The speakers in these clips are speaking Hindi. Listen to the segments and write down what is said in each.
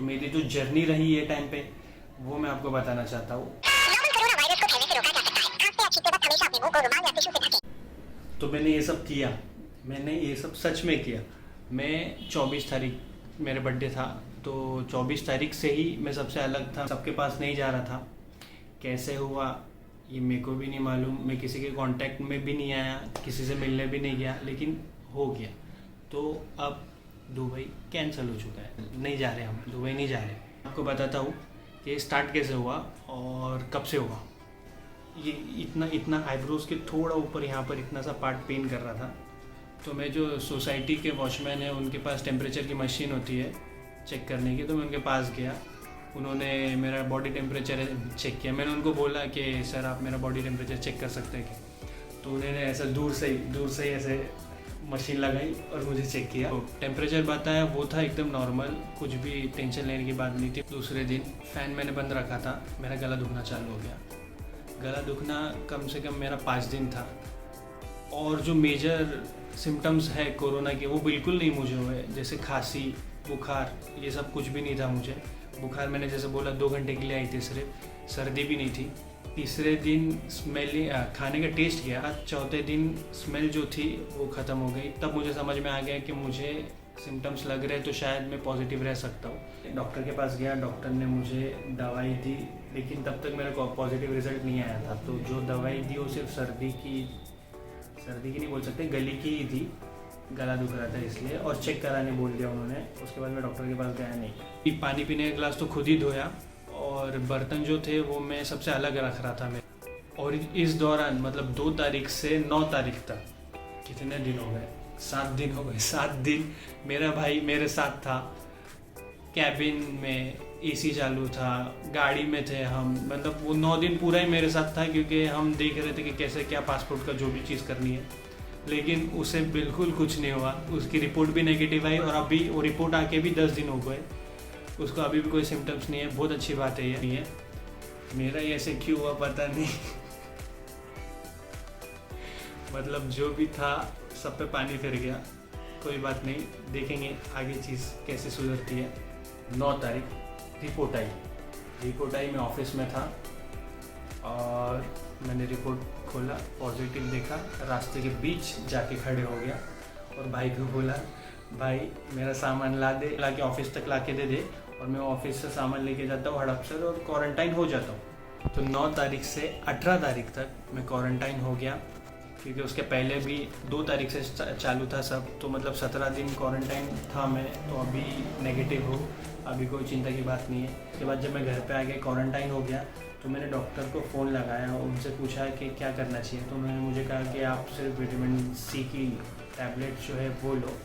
तो मेरी जो जर्नी रही ये टाइम पे वो मैं आपको बताना चाहता हूँ। तो मैंने ये सब किया, मैंने ये सब सच में किया। मैं 24 तारीख मेरे बर्थडे था, तो 24 तारीख से ही मैं सबसे अलग था, सबके पास नहीं जा रहा था। कैसे हुआ ये मेरे को भी नहीं मालूम, मैं किसी के कांटेक्ट में भी नहीं आया, किसी से मिलने भी नहीं गया, लेकिन हो गया। तो अब दुबई कैंसिल हो चुका है, नहीं जा रहे हम, दुबई नहीं जा रहे। आपको बताता हूँ कि स्टार्ट कैसे हुआ और कब से हुआ। ये इतना आईब्रोज के थोड़ा ऊपर यहाँ पर इतना सा पार्ट पेन कर रहा था। तो मैं जो सोसाइटी के वॉचमैन है उनके पास टेम्परेचर की मशीन होती है चेक करने की, तो मैं उनके पास गया। उन्होंने मेरा बॉडी टेम्परेचर चेक किया। मैंने उनको बोला कि सर आप मेरा बॉडी टेम्परेचर चेक कर सकते हैं क्या? तो उन्होंने ऐसा दूर से ही ऐसे मशीन लगाई और मुझे चेक किया। तो टेम्परेचर बताया, वो था एकदम नॉर्मल, कुछ भी टेंशन लेने की बात नहीं थी। दूसरे दिन फ़ैन मैंने बंद रखा था, मेरा गला दुखना चालू हो गया। गला दुखना कम से कम मेरा 5 दिन था। और जो मेजर सिम्टम्स है कोरोना के वो बिल्कुल नहीं मुझे हुए, जैसे खांसी, बुखार, ये सब कुछ भी नहीं था मुझे। बुखार मैंने जैसे बोला 2 घंटे के लिए आई थी सिर्फ, सर्दी भी नहीं थी। तीसरे दिन स्मेल खाने का टेस्ट गया, चौथे दिन स्मेल जो थी वो ख़त्म हो गई। तब मुझे समझ में आ गया कि मुझे सिम्टम्स लग रहे हैं तो शायद मैं पॉजिटिव रह सकता हूँ। डॉक्टर के पास गया, डॉक्टर ने मुझे दवाई दी, लेकिन तब तक मेरा पॉजिटिव रिजल्ट नहीं आया था। तो जो दवाई दी वो सिर्फ सर्दी की नहीं बोल सकते, गले की ही थी। गला दुख रहा था इसलिए, और चेक कराने बोल दिया उन्होंने। उसके बाद मैं डॉक्टर के पास गया नहीं। पानी पीने का गिलास तो खुद ही धोया, और बर्तन जो थे वो मैं सबसे अलग रख रहा था मैं। और इस दौरान मतलब 2 तारीख से 9 तारीख तक कितने दिन हो गए? 7 दिन हो गए। 7 दिन मेरा भाई मेरे साथ था, कैबिन में एसी चालू था, गाड़ी में थे हम। मतलब वो 9 दिन पूरा ही मेरे साथ था, क्योंकि हम देख रहे थे कि कैसे क्या पासपोर्ट का जो भी चीज़ करनी है। लेकिन उसे बिल्कुल कुछ नहीं हुआ, उसकी रिपोर्ट भी नेगेटिव आई, और अभी वो रिपोर्ट आके भी 10 दिन हो गए, उसको अभी भी कोई सिम्टम्स नहीं है। बहुत अच्छी बात है ये नहीं है। मेरा ये ऐसे क्यों हुआ पता नहीं। मतलब जो भी था सब पे पानी फिर गया। कोई बात नहीं, देखेंगे आगे चीज़ कैसे सुधरती है। 9 तारीख रिपोर्ट आई, मैं ऑफिस में था और मैंने रिपोर्ट खोला, पॉजिटिव देखा। रास्ते के बीच जाके खड़े हो गया और भाई को बोला, भाई मेरा सामान ला के ऑफिस तक ला के दे, और मैं ऑफिस से सामान लेके जाता हूँ हड़प से और क्वारंटाइन हो जाता हूँ। तो 9 तारीख से 18 तारीख तक मैं क्वारंटाइन हो गया, क्योंकि उसके पहले भी 2 तारीख से चालू था सब। तो मतलब 17 दिन क्वारंटाइन था मैं। तो अभी नेगेटिव हो, अभी कोई चिंता की बात नहीं है। उसके बाद जब मैं घर पे आ गया, क्वारंटाइन हो गया, तो मैंने डॉक्टर को फ़ोन लगाया और उनसे पूछा कि क्या करना चाहिए। तो उन्होंने मुझे कहा कि आप सिर्फ विटामिन सी की टैबलेट जो है वो लो।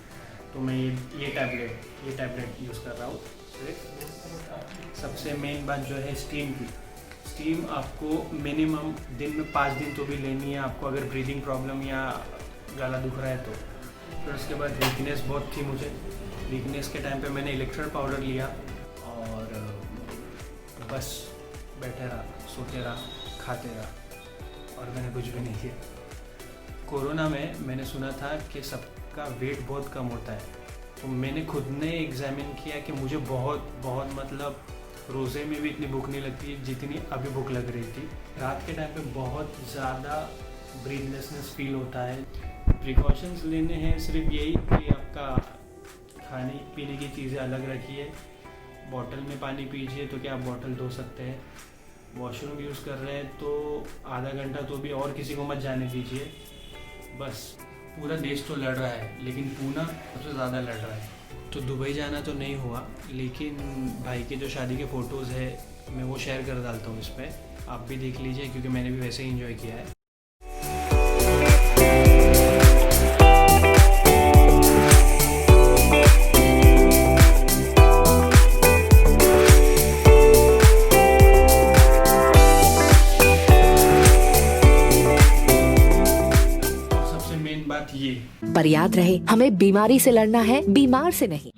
तो मैं ये टैबलेट यूज़ कर रहा हूँ सिर्फ। सबसे मेन बात जो है स्टीम की। स्टीम आपको मिनिमम दिन में 5 दिन तो भी लेनी है आपको, अगर ब्रीदिंग प्रॉब्लम या गला दुख रहा है तो। फिर उसके बाद वीकनेस बहुत थी मुझे। वीकनेस के टाइम पे मैंने इलेक्ट्रोल पाउडर लिया और बस बैठे रहा, सोते रहा, खाते रहा, और मैंने कुछ भी नहीं किया। कोरोना में मैंने सुना था कि सबका वेट बहुत कम होता है। तो मैंने खुद ने एग्जामिन किया कि मुझे बहुत मतलब रोज़े में भी इतनी भूख नहीं लगती जितनी अभी भूख लग रही थी। रात के टाइम पे बहुत ज़्यादा ब्रीथलेसनेस फील होता है। प्रिकॉशंस लेने हैं सिर्फ यही कि आपका खाने पीने की चीज़ें अलग रखिए। बॉटल में पानी पीजिए तो क्या आप बॉटल धो सकते हैं। वॉशरूम यूज़ कर रहे हैं तो आधा घंटा तो भी और किसी को मत जाने दीजिए। बस पूरा देश तो लड़ रहा है, लेकिन पूना सबसे ज़्यादा लड़ रहा है। तो दुबई जाना तो नहीं हुआ, लेकिन भाई के जो शादी के फ़ोटोज़ है मैं वो शेयर कर डालता हूँ इस पर, आप भी देख लीजिए, क्योंकि मैंने भी वैसे ही एंजॉय किया है। सबसे मेन बात ये, पर याद रहे, हमें बीमारी से लड़ना है, बीमार से नहीं।